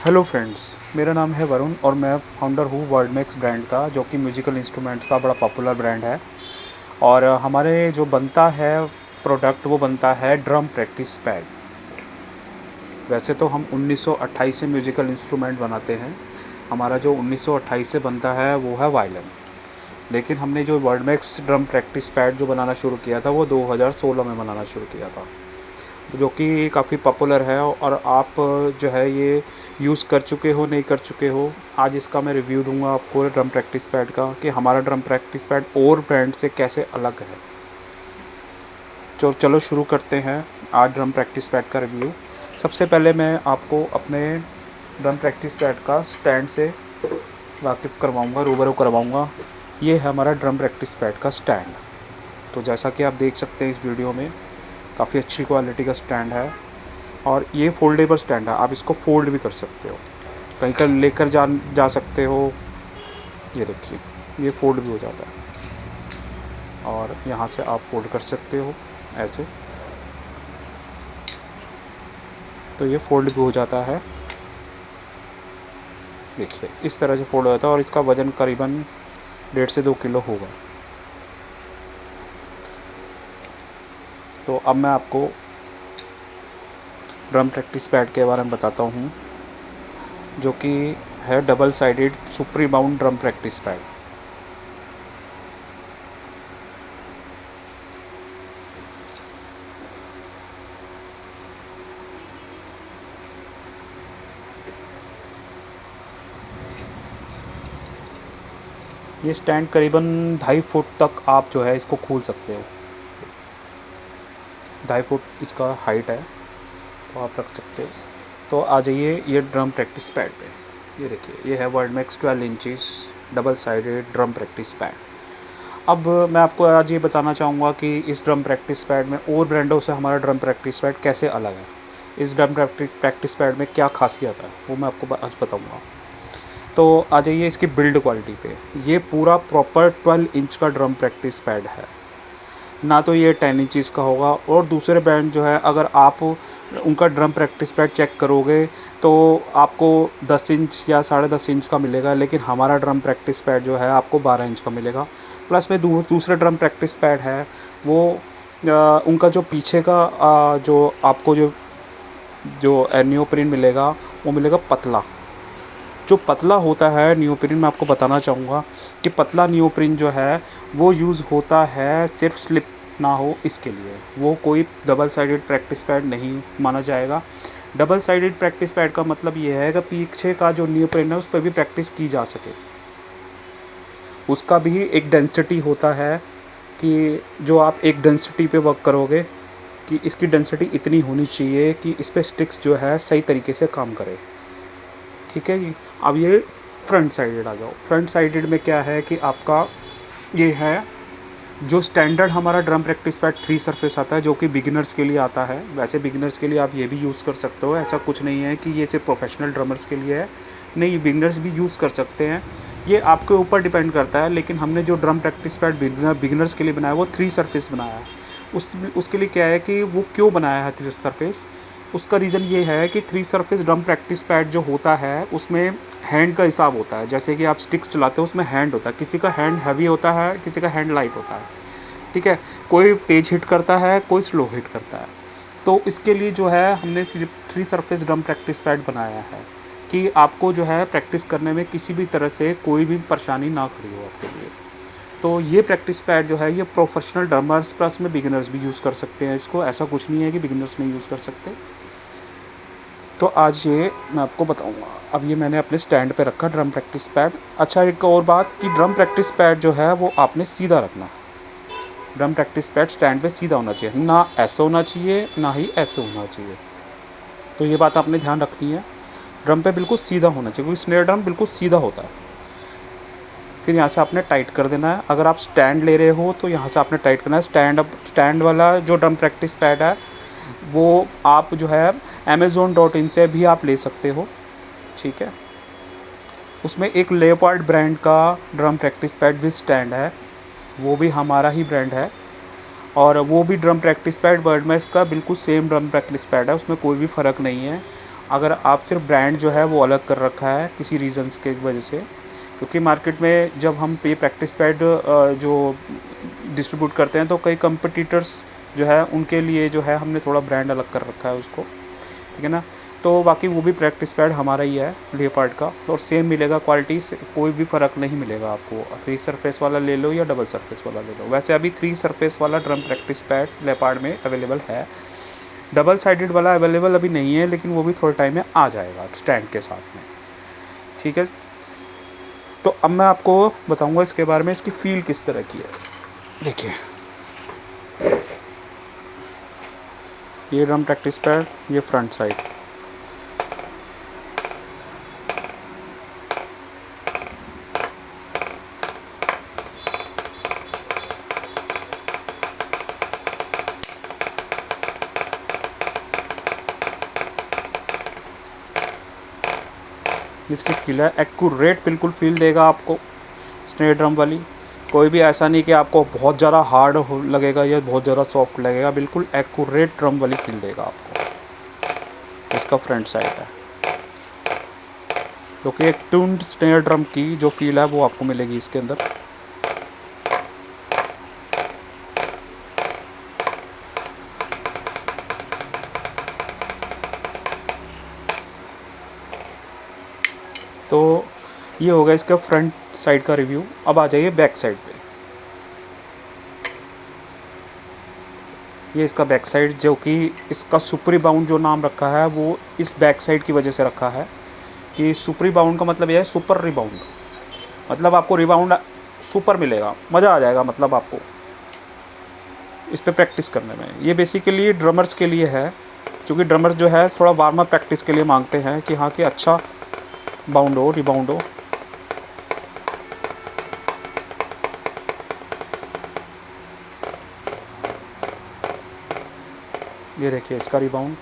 Hello friends, मेरा नाम है वरुण और मैं फाउंडर हूँ वर्ल्डमैक्स ब्रांड का, जो कि म्यूज़िकल इंस्ट्रूमेंट्स का बड़ा पॉपुलर ब्रांड है। और हमारे जो बनता है प्रोडक्ट, वो बनता है ड्रम प्रैक्टिस पैड। वैसे तो हम 1928 से म्यूज़िकल इंस्ट्रूमेंट बनाते हैं। हमारा जो 1928 से बनता है वो है वायलिन। लेकिन हमने जो वर्ल्डमैक्स ड्रम प्रैक्टिस पैड जो बनाना शुरू किया था वो 2016 में बनाना शुरू किया था, जो कि काफ़ी पॉपुलर है। और आप जो है ये यूज़ कर चुके हो, नहीं कर चुके हो, आज इसका मैं रिव्यू दूंगा आपको ड्रम प्रैक्टिस पैड का, कि हमारा ड्रम प्रैक्टिस पैड और ब्रांड से कैसे अलग है। तो चलो शुरू करते हैं आज ड्रम प्रैक्टिस पैड का रिव्यू। सबसे पहले मैं आपको अपने ड्रम प्रैक्टिस पैड का स्टैंड से वाकिफ़ करवाऊँगा, रूबरू करवाऊँगा। ये है हमारा ड्रम प्रैक्टिस पैड का स्टैंड। तो जैसा कि आप देख सकते हैं इस वीडियो में, काफ़ी अच्छी क्वालिटी का स्टैंड है। और ये फोल्डेबल स्टैंड है, आप इसको फोल्ड भी कर सकते हो, कहीं का लेकर जा सकते हो। ये देखिए, ये फोल्ड भी हो जाता है और यहाँ से आप फोल्ड कर सकते हो ऐसे। तो ये फोल्ड भी हो जाता है, देखिए इस तरह से फोल्ड हो जाता है। और इसका वज़न करीबन 1.5 से 2 किलो होगा। तो अब मैं आपको ड्रम प्रैक्टिस पैड के बारे में बताता हूँ, जो कि है डबल साइडेड सुप्री माउंट ड्रम प्रैक्टिस पैड। ये स्टैंड करीबन 2.5 फुट तक आप जो है इसको खोल सकते हो। 2.5 फुट इसका हाइट है, तो आप रख सकते हो। तो आ जाइए ये ड्रम प्रैक्टिस पैड पे। ये देखिए, ये है वर्ल्डमैक्स 12 inches double sided drum practice pad. अब मैं आपको आज ये बताना चाहूँगा कि इस ड्रम प्रैक्टिस पैड में और ब्रांडों से हमारा ड्रम प्रैक्टिस पैड कैसे अलग है। इस ड्रम प्रैक्टिस पैड में क्या खासियत है वो मैं आपको आज बताऊँगा। तो आ जाइए इसकी बिल्ड क्वालिटी पे। ये पूरा प्रॉपर 12 इंच का ड्रम प्रैक्टिस पैड है, ना तो ये 10 इंचज़ का होगा। और दूसरे ब्रांड जो है, अगर आप उनका ड्रम प्रैक्टिस पैड चेक करोगे तो आपको 10 इंच या 10.5 इंच का मिलेगा, लेकिन हमारा ड्रम प्रैक्टिस पैड जो है आपको 12 इंच का मिलेगा। प्लस में दूसरे ड्रम प्रैक्टिस पैड है वो उनका जो पीछे का जो आपको जो नियोप्रिन मिलेगा वो मिलेगा पतला। जो पतला होता है नियोप्रिन, मैं आपको बताना चाहूँगा कि पतला नियोप्रिन जो है वो यूज़ होता है सिर्फ स्लिप ना हो इसके लिए। वो कोई डबल साइडेड प्रैक्टिस पैड नहीं माना जाएगा। डबल साइडेड प्रैक्टिस पैड का मतलब ये है कि पीछे का जो नियोप्रिन है उस पर भी प्रैक्टिस की जा सके। उसका भी एक डेंसिटी होता है कि जो आप एक डेंसिटी पे वर्क करोगे, कि इसकी डेंसिटी इतनी होनी चाहिए कि इस पर स्टिक्स जो है सही तरीके से काम करे। ठीक है जी। अब ये फ्रंट साइडेड आ जाओ। फ्रंट साइडेड में क्या है कि आपका ये है जो स्टैंडर्ड हमारा ड्रम प्रैक्टिस पैड 3 सरफेस आता है, जो कि बिगिनर्स के लिए आता है। वैसे बिगिनर्स के लिए आप ये भी यूज़ कर सकते हो, ऐसा कुछ नहीं है कि ये सिर्फ प्रोफेशनल ड्रमर्स के लिए है। नहीं, बिगिनर्स भी यूज़ कर सकते हैं, ये आपके ऊपर डिपेंड करता है। लेकिन हमने जो ड्रम प्रैक्टिस पैड बिगिनर्स के लिए बनाया वो 3 सरफेस बनाया है। उसके लिए क्या है कि वो क्यों बनाया है 3 सरफेस, उसका रीज़न ये है कि 3 सरफेस ड्रम प्रैक्टिस पैड जो होता है उसमें हैंड का हिसाब होता है। जैसे कि आप स्टिक्स चलाते हो, उसमें हैंड होता है, किसी का हैंड हैवी होता है, किसी का हैंड लाइट होता है। ठीक है, कोई तेज हिट करता है, कोई स्लो हिट करता है। तो इसके लिए जो है हमने 3 सरफेस ड्रम प्रैक्टिस पैड बनाया है कि आपको जो है प्रैक्टिस करने में किसी भी तरह से कोई भी परेशानी ना खड़ी हो आपके लिए। तो ये प्रैक्टिस पैड जो है ये प्रोफेशनल ड्रमर्स प्लस में बिगिनर्स भी यूज़ कर सकते हैं इसको। ऐसा कुछ नहीं है कि बिगिनर्स नहीं यूज़ कर सकते। तो आज ये मैं आपको बताऊंगा। अब ये मैंने अपने स्टैंड पे रखा ड्रम प्रैक्टिस पैड। अच्छा, एक और बात कि ड्रम प्रैक्टिस पैड जो है वो आपने सीधा रखना। ड्रम प्रैक्टिस पैड स्टैंड पे सीधा होना चाहिए, ना ऐसे होना चाहिए ना ही ऐसे होना चाहिए। तो ये बात आपने ध्यान रखनी है, ड्रम पे बिल्कुल सीधा होना चाहिए, क्योंकि स्नेयर ड्रम बिल्कुल सीधा होता है। फिर यहाँ से आपने टाइट कर देना है। अगर आप स्टैंड ले रहे हो तो यहाँ से आपने टाइट करना है। स्टैंड वाला जो ड्रम प्रैक्टिस पैड है वो आप जो है amazon.in से भी आप ले सकते हो। ठीक है, उसमें एक लेपर्ड ब्रांड का ड्रम प्रैक्टिस पैड भी स्टैंड है, वो भी हमारा ही ब्रांड है। और वो भी ड्रम प्रैक्टिस पैड वर्ल्डमैक्स का बिल्कुल सेम ड्रम प्रैक्टिस पैड है, उसमें कोई भी फ़र्क नहीं है। अगर आप सिर्फ ब्रांड जो है वो अलग कर रखा है किसी रीज़न्स के वजह से, क्योंकि मार्केट में जब हम ये प्रैक्टिस पैड जो डिस्ट्रीब्यूट करते हैं तो कई कंपटीटर्स जो है उनके लिए जो है हमने थोड़ा ब्रांड अलग कर रखा है उसको, ठीक है ना। तो बाकी वो भी प्रैक्टिस पैड हमारा ही है लियोपार्ड का, और सेम मिलेगा क्वालिटी से, कोई भी फ़र्क नहीं मिलेगा आपको। 3 सरफेस वाला ले लो या डबल सरफेस वाला ले लो। वैसे अभी 3 सरफेस वाला ड्रम प्रैक्टिस पैड लियोपार्ड में अवेलेबल है, डबल साइडेड वाला अवेलेबल अभी नहीं है, लेकिन वो भी थोड़े टाइम में आ जाएगा स्टैंड के साथ में, ठीक है। तो अब मैं आपको बताऊंगा इसके बारे में, इसकी फील किस तरह की है। देखिए ये ड्रम प्रैक्टिस पैड, ये फ्रंट साइड, इसकी फील है एक्यूरेट, बिल्कुल फील देगा आपको स्नेयर ड्रम वाली। कोई भी ऐसा नहीं कि आपको बहुत ज़्यादा हार्ड लगेगा या बहुत ज़्यादा सॉफ्ट लगेगा, बिल्कुल एक्यूरेट ड्रम वाली फील देगा आपको। इसका फ्रंट साइड है, क्योंकि एक ट्यून्ड स्नेयर ड्रम की जो फील है वो आपको मिलेगी इसके अंदर। तो ये होगा इसका फ्रंट साइड का रिव्यू। अब आ जाइए बैक साइड पे। ये इसका बैक साइड, जो कि इसका सुपर रिबाउंड जो नाम रखा है वो इस बैक साइड की वजह से रखा है कि सुपर रिबाउंड का मतलब यह है सुपर रिबाउंड, मतलब आपको रिबाउंड सुपर मिलेगा, मज़ा आ जाएगा मतलब आपको इस पे प्रैक्टिस करने में। ये बेसिकली ड्रमर्स के लिए है, क्योंकि ड्रमर्स जो है थोड़ा वार्म अप प्रैक्टिस के लिए मांगते हैं कि हाँ कि अच्छा बाउंड हो, रिबाउंड हो। ये देखिए इसका रिबाउंड।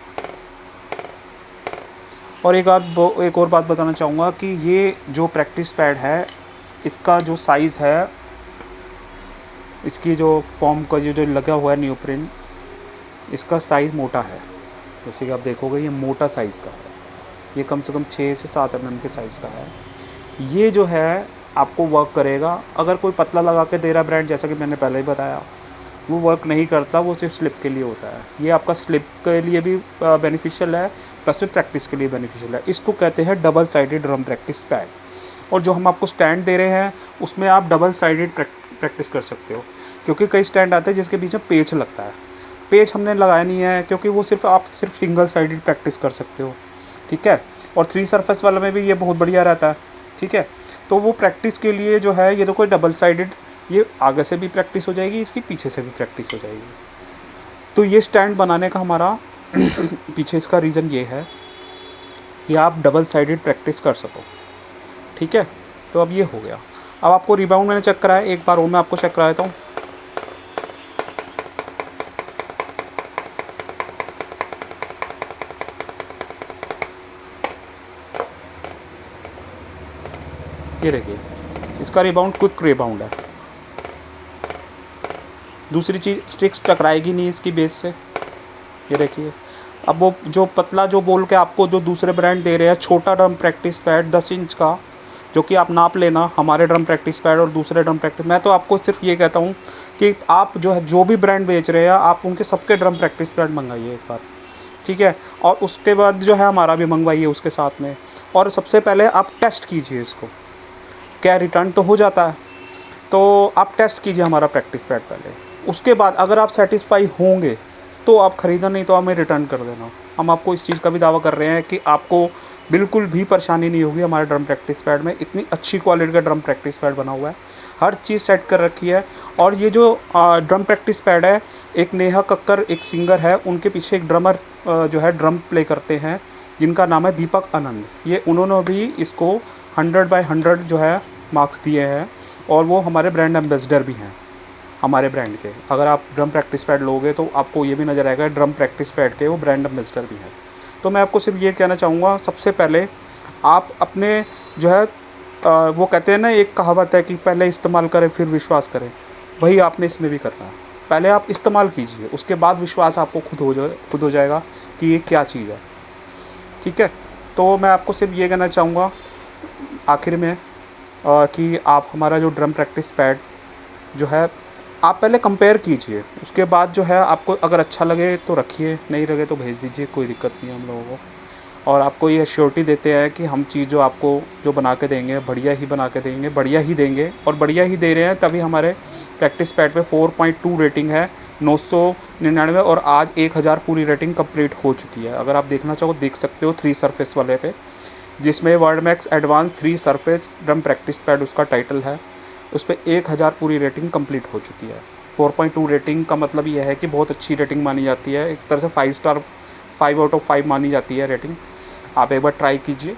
और एक और बात बताना चाहूँगा कि ये जो प्रैक्टिस पैड है इसका जो साइज़ है, इसकी जो फॉर्म का जो लगा हुआ है नियोप्रिन, इसका साइज़ मोटा है। जैसे कि आप देखोगे ये मोटा साइज़ का है, ये कम से कम 6 से 7 mm के साइज़ का है। ये जो है आपको वर्क करेगा। अगर कोई पतला लगा के दे रहा ब्रांड, जैसा कि मैंने पहले ही बताया, वो वर्क नहीं करता, वो सिर्फ स्लिप के लिए होता है। ये आपका स्लिप के लिए भी बेनिफिशियल है, प्लस में प्रैक्टिस के लिए बेनिफिशियल है। इसको कहते हैं double sided drum practice pad. और जो हम आपको स्टैंड दे रहे हैं उसमें आप डबल साइडेड प्रैक्टिस कर सकते हो, क्योंकि कई स्टैंड आते हैं जिसके बीच में पेच लगता है। पेच हमने लगाया नहीं है, क्योंकि वो आप सिर्फ सिंगल साइडेड प्रैक्टिस कर सकते हो, ठीक है। और 3 सरफेस वाला में भी ये बहुत बढ़िया रहता है, ठीक है। तो वो प्रैक्टिस के लिए जो है ये तो कोई डबल साइडेड, ये आगे से भी प्रैक्टिस हो जाएगी, इसकी पीछे से भी प्रैक्टिस हो जाएगी। तो ये स्टैंड बनाने का हमारा पीछे इसका रीज़न ये है कि आप डबल साइडेड प्रैक्टिस कर सको, ठीक है। तो अब ये हो गया। अब आपको रिबाउंड मैंने चेक कराया, एक बार और मैं आपको चेक करा देता हूँ। ये देखिए इसका रिबाउंड क्विक रिबाउंड है। दूसरी चीज़, स्टिक्स टकराएगी नहीं इसकी बेस से। ये देखिए, अब वो जो पतला जो बोल के आपको जो दूसरे ब्रांड दे रहे हैं छोटा ड्रम प्रैक्टिस पैड 10 इंच का, जो कि आप नाप लेना हमारे ड्रम प्रैक्टिस पैड और दूसरे ड्रम प्रैक्टिस, मैं तो आपको सिर्फ ये कहता हूँ कि आप जो है जो भी ब्रांड बेच रहे हैं आप उनके सबके ड्रम प्रैक्टिस पैड मंगाइए एक बार, ठीक है। और उसके बाद जो है हमारा भी मंगवाइए उसके साथ में। और सबसे पहले आप टेस्ट कीजिए इसको, क्या रिटर्न तो हो जाता है, तो आप टेस्ट कीजिए हमारा प्रैक्टिस पैड पहले। उसके बाद अगर आप सेटिस्फाई होंगे तो आप ख़रीदना, नहीं तो हमें रिटर्न कर देना। हम आपको इस चीज़ का भी दावा कर रहे हैं कि आपको बिल्कुल भी परेशानी नहीं होगी हमारे ड्रम प्रैक्टिस पैड में। इतनी अच्छी क्वालिटी का ड्रम प्रैक्टिस पैड बना हुआ है, हर चीज़ सेट कर रखी है। और ये जो ड्रम प्रैक्टिस पैड है, एक नेहा कक्कर एक सिंगर है, उनके पीछे एक ड्रमर जो है ड्रम प्ले करते हैं जिनका नाम है दीपक आनंद। ये उन्होंने भी इसको 100/100 जो है मार्क्स दिए हैं, और वो हमारे ब्रांड एम्बेसडर भी हैं हमारे ब्रांड के। अगर आप ड्रम प्रैक्टिस पैड लोगे तो आपको ये भी नज़र आएगा ड्रम प्रैक्टिस पैड के वो ब्रांड एम्बेसडर भी हैं। तो मैं आपको सिर्फ ये कहना चाहूँगा, सबसे पहले आप अपने जो है वो कहते हैं ना, एक कहावत है कि पहले इस्तेमाल करें फिर विश्वास करें, वही आपने इसमें भी करना है। पहले आप इस्तेमाल कीजिए, उसके बाद विश्वास आपको खुद हो जाएगा कि ये क्या चीज़ है। ठीक है। तो मैं आपको सिर्फ ये कहना चाहूँगा आखिर में कि आप हमारा जो ड्रम प्रैक्टिस पैड जो है आप पहले कंपेयर कीजिए, उसके बाद जो है आपको अगर अच्छा लगे तो रखिए, नहीं लगे तो भेज दीजिए, कोई दिक्कत नहीं है हम लोगों को। और आपको ये श्योरिटी देते हैं कि हम चीज़ जो आपको जो बना के देंगे बढ़िया ही बना के देंगे, बढ़िया ही देंगे, और बढ़िया ही दे रहे हैं। तभी हमारे प्रैक्टिस पैड पे 4.2 रेटिंग है, 999, और आज 1000 पूरी रेटिंग कंप्लीट हो चुकी है। अगर आप देखना चाहो देख सकते हो 3 सरफेस वाले पे, जिसमें world max advance 3 surface drum practice pad उसका टाइटल है, उस पर 1000 पूरी रेटिंग कंप्लीट हो चुकी है। 4.2 रेटिंग का मतलब यह है कि बहुत अच्छी रेटिंग मानी जाती है, एक तरह से 5 स्टार 5 आउट ऑफ 5 मानी जाती है रेटिंग। आप एक बार ट्राई कीजिए।